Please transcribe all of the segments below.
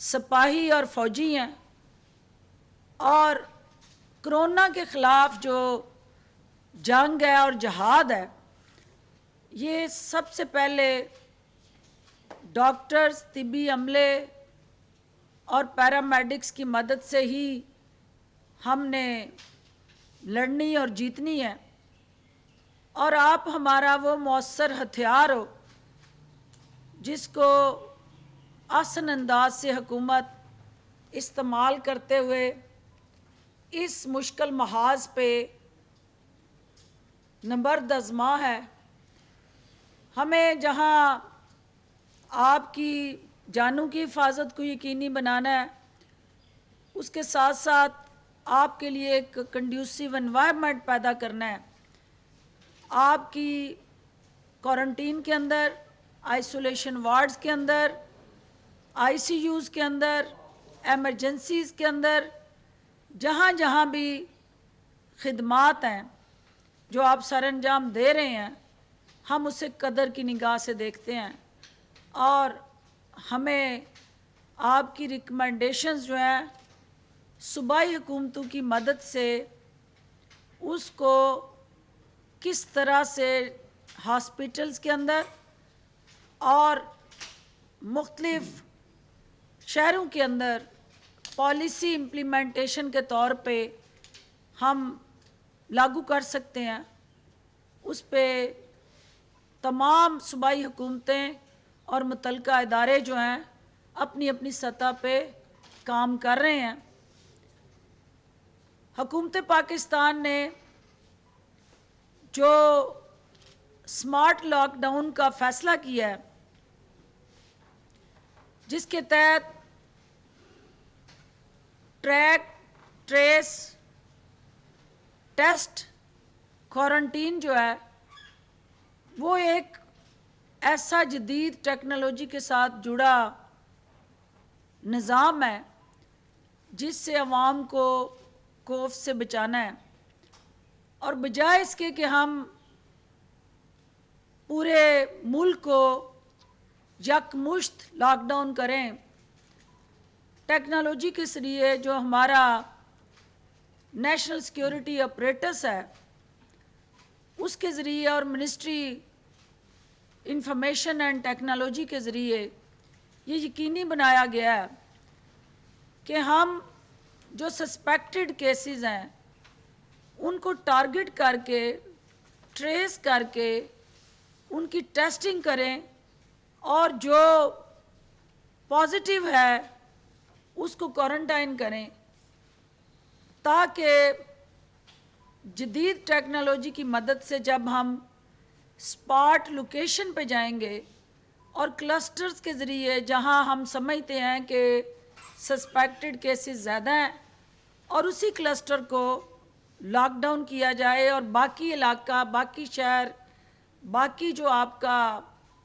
سپاہی اور فوجی ہیں، اور کرونا کے خلاف جو جنگ ہے اور جہاد ہے، یہ سب سے پہلے ڈاکٹرز، طبی عملے اور پیرامیڈکس کی مدد سے ہی ہم نے لڑنی اور جیتنی ہے، اور آپ ہمارا وہ مؤثر ہتھیار ہو جس کو آسن انداز سے حکومت استعمال کرتے ہوئے اس مشکل محاذ پہ نبرد آزما ہے۔ ہمیں جہاں آپ کی جانوں کی حفاظت کو یقینی بنانا ہے، اس کے ساتھ ساتھ آپ کے لیے ایک کنڈیوسیو انوائرمنٹ پیدا کرنا ہے۔ آپ کی کوارنٹین کے اندر، آئسولیشن وارڈز کے اندر، آئی سی یوز کے اندر، ایمرجنسیز کے اندر، جہاں جہاں بھی خدمات ہیں جو آپ سر انجام دے رہے ہیں، ہم اسے قدر کی نگاہ سے دیکھتے ہیں، اور ہمیں آپ کی ریکمنڈیشنز جو ہیں صوبائی حکومتوں کی مدد سے اس کو کس طرح سے ہاسپٹلز کے اندر اور مختلف شہروں کے اندر پالیسی امپلیمنٹیشن کے طور پہ ہم لاگو کر سکتے ہیں، اس پہ تمام صوبائی حکومتیں اور متعلقہ ادارے جو ہیں اپنی اپنی سطح پہ کام کر رہے ہیں۔ حکومت پاکستان نے جو سمارٹ لاک ڈاؤن کا فیصلہ کیا ہے، جس کے تحت ٹریک، ٹریس، ٹیسٹ، کوارنٹین جو ہے وہ ایک ایسا جدید ٹیکنالوجی کے ساتھ جڑا نظام ہے جس سے عوام کو خوف سے بچانا ہے، اور بجائے اس کے کہ ہم پورے ملک کو یکمشت لاک ڈاؤن کریں، ٹیکنالوجی کے ذریعے جو ہمارا نیشنل سیکیورٹی اپریٹس ہے اس کے ذریعے اور منسٹری انفارمیشن اینڈ ٹیکنالوجی کے ذریعے یہ یقینی بنایا گیا ہے کہ ہم جو سسپیکٹڈ کیسز ہیں ان کو ٹارگٹ کر کے، ٹریس کر کے ان کی ٹیسٹنگ کریں، اور جو پازیٹیو ہے اس کو کوارنٹائن کریں، تاکہ جدید ٹیکنالوجی کی مدد سے جب ہم اسپاٹ لوکیشن پہ جائیں گے اور کلسٹرز کے ذریعے جہاں ہم سمجھتے ہیں کہ سسپیکٹڈ کیسز زیادہ ہیں، اور اسی کلسٹر کو لاک ڈاؤن کیا جائے، اور باقی علاقہ، باقی شہر، باقی جو آپ کا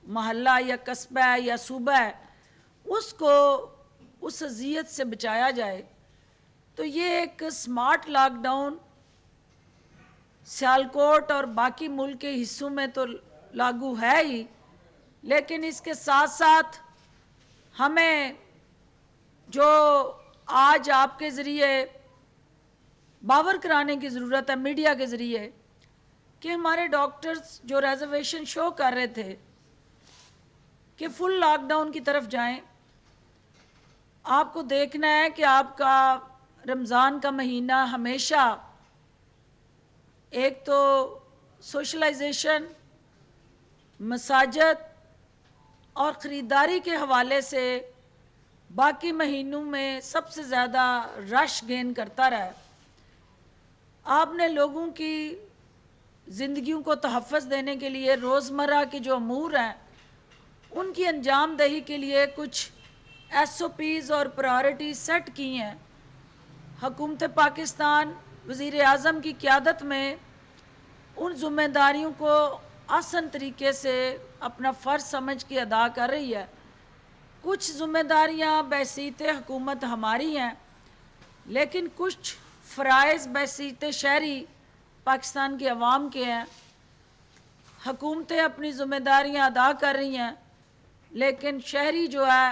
محلہ یا قصبہ ہے یا صوبہ ہے اس کو اس اذیت سے بچایا جائے۔ تو یہ ایک سمارٹ لاک ڈاؤن سیالکوٹ اور باقی ملک کے حصوں میں تو لاگو ہے ہی، لیکن اس کے ساتھ ساتھ ہمیں جو آج آپ کے ذریعے باور کرانے کی ضرورت ہے میڈیا کے ذریعے، کہ ہمارے ڈاکٹرز جو ریزرویشن شو کر رہے تھے کہ فل لاک ڈاؤن کی طرف جائیں، آپ کو دیکھنا ہے کہ آپ کا رمضان کا مہینہ ہمیشہ ایک تو سوشلائزیشن، مساجد اور خریداری کے حوالے سے باقی مہینوں میں سب سے زیادہ رش گین کرتا رہا ہے۔ آپ نے لوگوں کی زندگیوں کو تحفظ دینے کے لیے روزمرہ کے جو امور ہیں ان کی انجام دہی کے لیے کچھ ایس او پیز اور پرائورٹیز سیٹ کی ہیں۔ حکومت پاکستان وزیر اعظم کی قیادت میں ان ذمہ داریوں کو آسان طریقے سے اپنا فرض سمجھ کے ادا کر رہی ہے۔ کچھ ذمہ داریاں بحیثیت حکومت ہماری ہیں، لیکن کچھ فرائض بحیثیت شہری پاکستان کے عوام کے ہیں۔ حکومتیں اپنی ذمہ داریاں ادا کر رہی ہیں، لیکن شہری جو ہے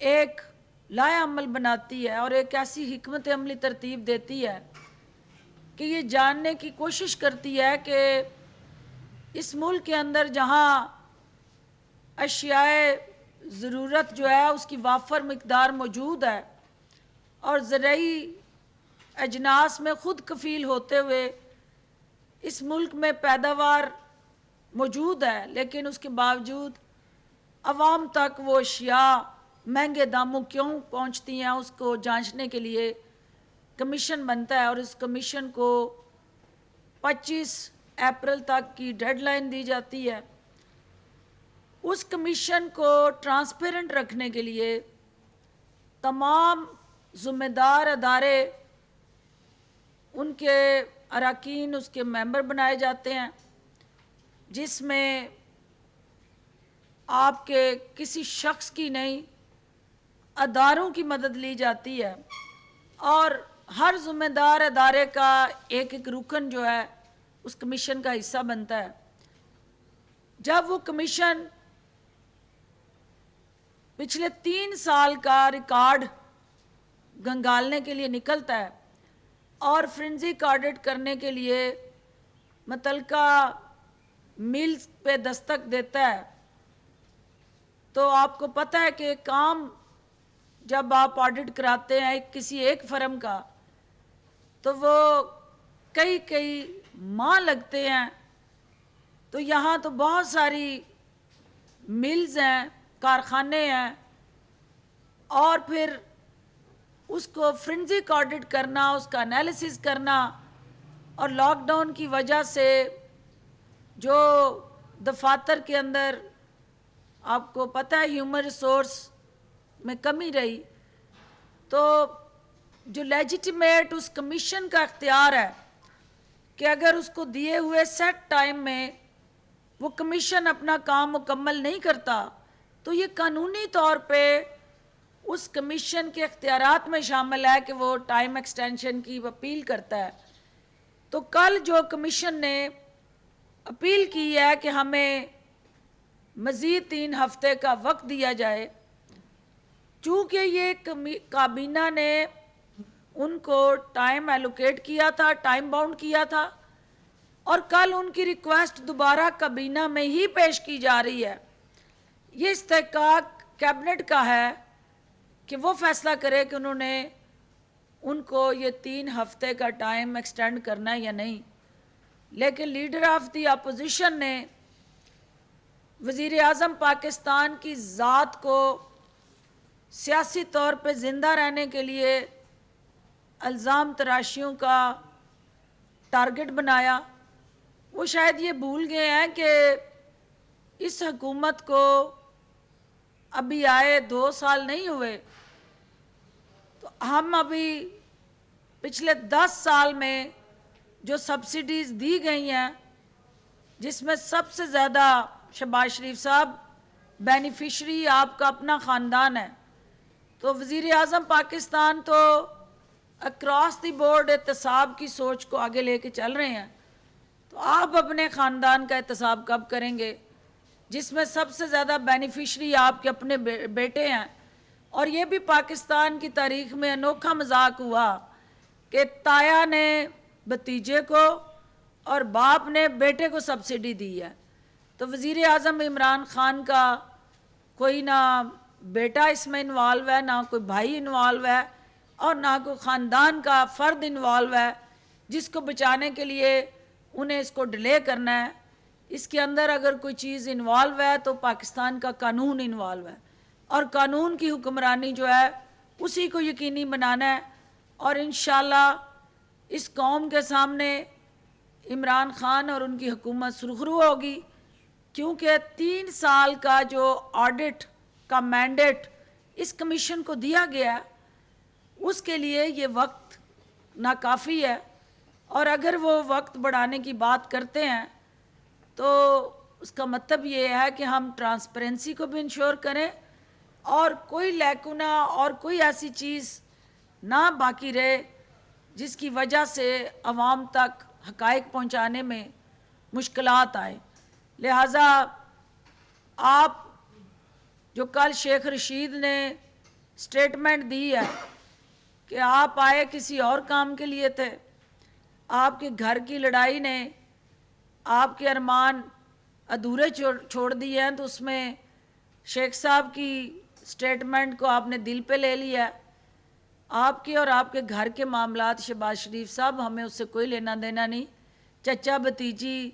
ایک لائحہ عمل بناتی ہے اور ایک ایسی حکمت عملی ترتیب دیتی ہے کہ یہ جاننے کی کوشش کرتی ہے کہ اس ملک کے اندر جہاں اشیاء ضرورت جو ہے اس کی وافر مقدار موجود ہے اور زرعی اجناس میں خود کفیل ہوتے ہوئے اس ملک میں پیداوار موجود ہے، لیکن اس کے باوجود عوام تک وہ اشیاء مہنگے داموں کیوں پہنچتی ہیں، اس کو جانچنے کے لیے کمیشن بنتا ہے اور اس کمیشن کو 25 اپریل تک کی ڈیڈ لائن دی جاتی ہے۔ اس کمیشن کو ٹرانسپیرنٹ رکھنے کے لیے تمام ذمہ دار ادارے، ان کے اراکین اس کے ممبر بنائے جاتے ہیں، جس میں آپ کے کسی شخص کی نہیں، اداروں کی مدد لی جاتی ہے اور ہر ذمہ دار ادارے کا ایک ایک رکن جو ہے اس کمیشن کا حصہ بنتا ہے۔ جب وہ کمیشن پچھلے 3 سال کا ریکارڈ گنگالنے کے لیے نکلتا ہے اور فرینزک آڈٹ کرنے کے لیے متعلقہ میلز پہ دستک دیتا ہے، تو آپ کو پتہ ہے کہ کام جب آپ آڈٹ کراتے ہیں کسی ایک فرم کا تو وہ کئی ماہ لگتے ہیں۔ تو یہاں تو بہت ساری ملز ہیں، کارخانے ہیں، اور پھر اس کو فرینزک آڈٹ کرنا، اس کا انالیسس کرنا، اور لاک ڈاؤن کی وجہ سے جو دفاتر کے اندر آپ کو پتہ ہے ہیومن ریسورس میں کمی رہی، تو جو لیجیٹیمیٹ اس کمیشن کا اختیار ہے کہ اگر اس کو دیے ہوئے سیٹ ٹائم میں وہ کمیشن اپنا کام مکمل نہیں کرتا تو یہ قانونی طور پہ اس کمیشن کے اختیارات میں شامل ہے کہ وہ ٹائم ایکسٹینشن کی اپیل کرتا ہے۔ تو کل جو کمیشن نے اپیل کی ہے کہ ہمیں مزید 3 ہفتے کا وقت دیا جائے، چونکہ یہ کابینہ نے ان کو ٹائم ایلوکیٹ کیا تھا، ٹائم باؤنڈ کیا تھا، اور کل ان کی ریکویسٹ دوبارہ کابینہ میں ہی پیش کی جا رہی ہے۔ یہ استحقاق کیبنٹ کا ہے کہ وہ فیصلہ کرے کہ انہوں نے ان کو یہ 3 ہفتے کا ٹائم ایکسٹینڈ کرنا ہے یا نہیں، لیکن لیڈر آف دی اپوزیشن نے وزیر اعظم پاکستان کی ذات کو سیاسی طور پہ زندہ رہنے کے لیے الزام تراشیوں کا ٹارگٹ بنایا۔ وہ شاید یہ بھول گئے ہیں کہ اس حکومت کو ابھی آئے 2 سال نہیں ہوئے، تو ہم ابھی پچھلے 10 سال میں جو سبسڈیز دی گئی ہیں، جس میں سب سے زیادہ شہباز شریف صاحب بینیفیشری آپ کا اپنا خاندان ہے، تو وزیر اعظم پاکستان تو اکراس دی بورڈ احتساب کی سوچ کو آگے لے کے چل رہے ہیں، تو آپ اپنے خاندان کا احتساب کب کریں گے جس میں سب سے زیادہ بینیفیشری آپ کے اپنے بیٹے ہیں؟ اور یہ بھی پاکستان کی تاریخ میں انوکھا مذاق ہوا کہ تایا نے بھتیجے کو اور باپ نے بیٹے کو سبسڈی دی ہے۔ تو وزیر اعظم عمران خان کا کوئی نہ بیٹا اس میں انوالو ہے، نہ کوئی بھائی انوالو ہے، اور نہ کوئی خاندان کا فرد انوالو ہے جس کو بچانے کے لیے انہیں اس کو ڈیلے کرنا ہے۔ اس کے اندر اگر کوئی چیز انوالو ہے تو پاکستان کا قانون انوالو ہے، اور قانون کی حکمرانی جو ہے اسی کو یقینی بنانا ہے، اور انشاءاللہ اس قوم کے سامنے عمران خان اور ان کی حکومت سرخرو ہوگی، کیونکہ 3 سال کا جو آڈٹ کا مینڈیٹ اس کمیشن کو دیا گیا ہے اس کے لیے یہ وقت ناکافی ہے، اور اگر وہ وقت بڑھانے کی بات کرتے ہیں تو اس کا مطلب یہ ہے کہ ہم ٹرانسپیرنسی کو بھی انشور کریں اور کوئی لیکونہ اور کوئی ایسی چیز نہ باقی رہے جس کی وجہ سے عوام تک حقائق پہنچانے میں مشکلات آئے۔ لہٰذا آپ جو کل شیخ رشید نے اسٹیٹمنٹ دی ہے کہ آپ آئے کسی اور کام کے لیے تھے، آپ کے گھر کی لڑائی نے آپ کے ارمان ادھورے چھوڑ دیے ہیں، تو اس میں شیخ صاحب کی اسٹیٹمنٹ کو آپ نے دل پہ لے لیا ہے۔ آپ کے اور آپ کے گھر کے معاملات شہباز شریف صاحب، ہمیں اس سے کوئی لینا دینا نہیں۔ چچا بھتیجی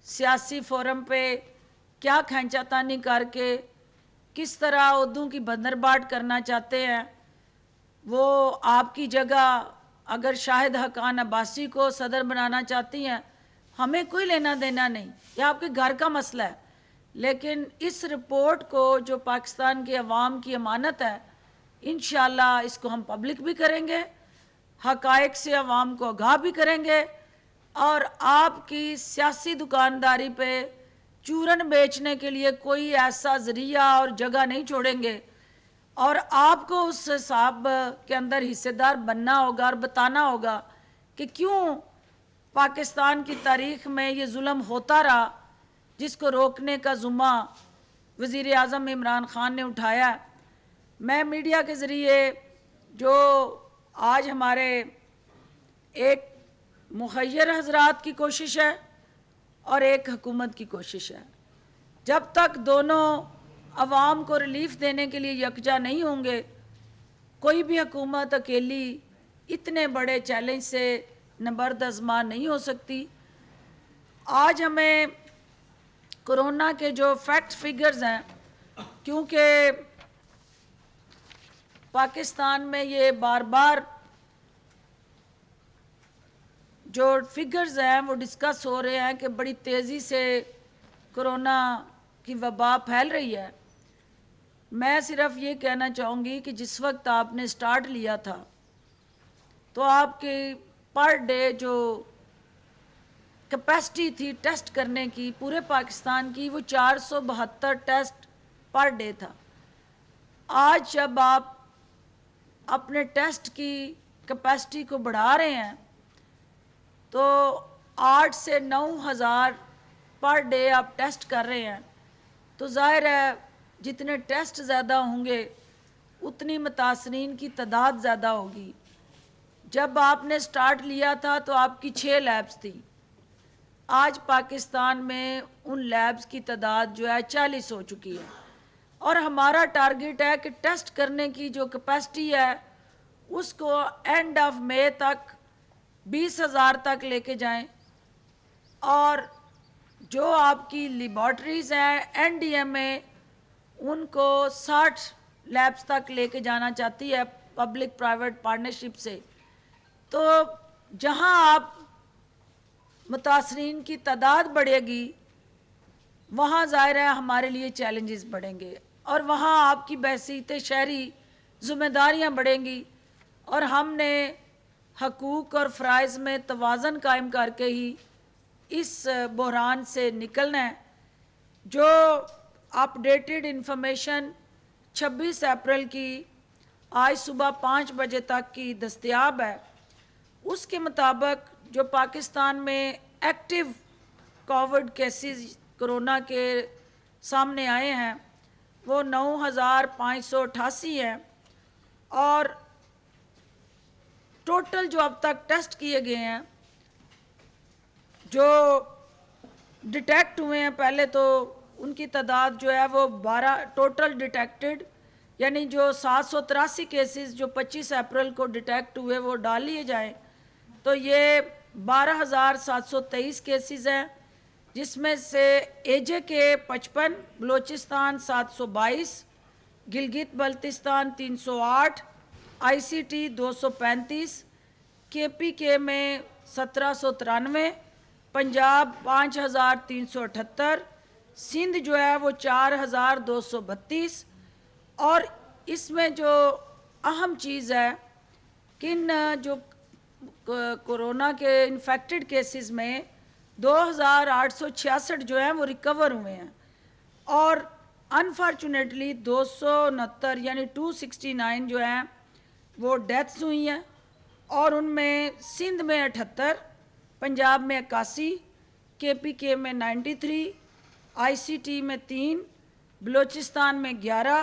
سیاسی فورم پہ کیا کھینچا تانی کر کے کس طرح عہدوں کی بندرباٹ کرنا چاہتے ہیں، وہ آپ کی جگہ اگر شاہد حقان عباسی کو صدر بنانا چاہتی ہیں، ہمیں کوئی لینا دینا نہیں، یہ آپ کے گھر کا مسئلہ ہے۔ لیکن اس رپورٹ کو جو پاکستان کے عوام کی امانت ہے، انشاءاللہ اس کو ہم پبلک بھی کریں گے، حقائق سے عوام کو آگاہ بھی کریں گے، اور آپ کی سیاسی دکانداری پہ چورن بیچنے کے لیے کوئی ایسا ذریعہ اور جگہ نہیں چھوڑیں گے، اور آپ کو اس حساب کے اندر حصے دار بننا ہوگا اور بتانا ہوگا کہ کیوں پاکستان کی تاریخ میں یہ ظلم ہوتا رہا، جس کو روکنے کا ذمہ وزیر اعظم عمران خان نے اٹھایا ہے۔ میں میڈیا کے ذریعے جو آج ہمارے ایک مخیر حضرات کی کوشش ہے اور ایک حکومت کی کوشش ہے، جب تک دونوں عوام کو ریلیف دینے کے لیے یکجا نہیں ہوں گے، کوئی بھی حکومت اکیلی اتنے بڑے چیلنج سے نبرد آزما نہیں ہو سکتی۔ آج ہمیں کرونا کے جو فیکٹ فگرز ہیں، کیونکہ پاکستان میں یہ بار بار جو فگرز ہیں وہ ڈسکس ہو رہے ہیں کہ بڑی تیزی سے کرونا کی وبا پھیل رہی ہے۔ میں صرف یہ کہنا چاہوں گی کہ جس وقت آپ نے سٹارٹ لیا تھا تو آپ کی پر ڈے جو کیپیسٹی تھی ٹیسٹ کرنے کی پورے پاکستان کی، وہ 472 ٹیسٹ پر ڈے تھا۔ آج جب آپ اپنے ٹیسٹ کی کیپیسٹی کو بڑھا رہے ہیں تو 8 سے 9 ہزار پر ڈے آپ ٹیسٹ کر رہے ہیں، تو ظاہر ہے جتنے ٹیسٹ زیادہ ہوں گے اتنی متاثرین کی تعداد زیادہ ہوگی۔ جب آپ نے سٹارٹ لیا تھا تو آپ کی 6 لیبز تھی، آج پاکستان میں ان لیبز کی تعداد جو ہے 40 ہو چکی ہے، اور ہمارا ٹارگٹ ہے کہ ٹیسٹ کرنے کی جو کیپیسٹی ہے اس کو اینڈ آف مئی تک 20,000 تک لے کے جائیں، اور جو آپ کی لیبارٹریز ہیں این ڈی ایم اے ان کو 60 لیبز تک لے کے جانا چاہتی ہے پبلک پرائیویٹ پارٹنرشپ سے۔ تو جہاں آپ متاثرین کی تعداد بڑھے گی وہاں ظاہر ہے ہمارے لیے چیلنجز بڑھیں گے، اور وہاں آپ کی بحثیت شہری ذمہ داریاں بڑھیں گی، اور ہم نے حقوق اور فرائض میں توازن قائم کر کے ہی اس بحران سے نکلنا ہے۔ جو اپ ڈیٹڈ انفارمیشن 26 اپریل کی آج صبح 5 بجے تک کی دستیاب ہے، اس کے مطابق جو پاکستان میں ایکٹیو کووڈ کیسز کرونا کے سامنے آئے ہیں وہ 9,588 ہیں، اور ٹوٹل جو اب تک ٹیسٹ کیے گئے ہیں جو ڈیٹیکٹ ہوئے ہیں پہلے تو ان کی تعداد جو ہے وہ 12 ٹوٹل ڈیٹیکٹڈ، یعنی جو 783 کیسز جو 25 اپریل کو ڈیٹیکٹ ہوئے وہ ڈال لیے جائیں تو یہ 12,723 کیسز ہیں، جس میں سے اے جے کے 55، بلوچستان 722، گلگت بلتستان 308، آئی سی ٹی 235، کے پی کے میں 1793، پنجاب 5,378، سندھ جو ہے وہ 4,232، اور اس میں جو اہم چیز ہے کہ ان جو کورونا کے انفیکٹڈ کیسز میں 2,866 جو ہیں وہ ریکور ہوئے ہیں، اور انفارچونیٹلی 269 یعنی 269 جو ہیں وہ ڈیتھس ہوئی ہیں، اور ان میں سندھ میں 78، پنجاب میں 81، کے پی کے میں 93، آئی سی ٹی میں 3، بلوچستان میں 11،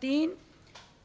3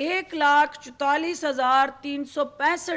1,44,365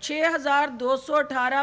6,218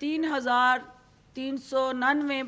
3,399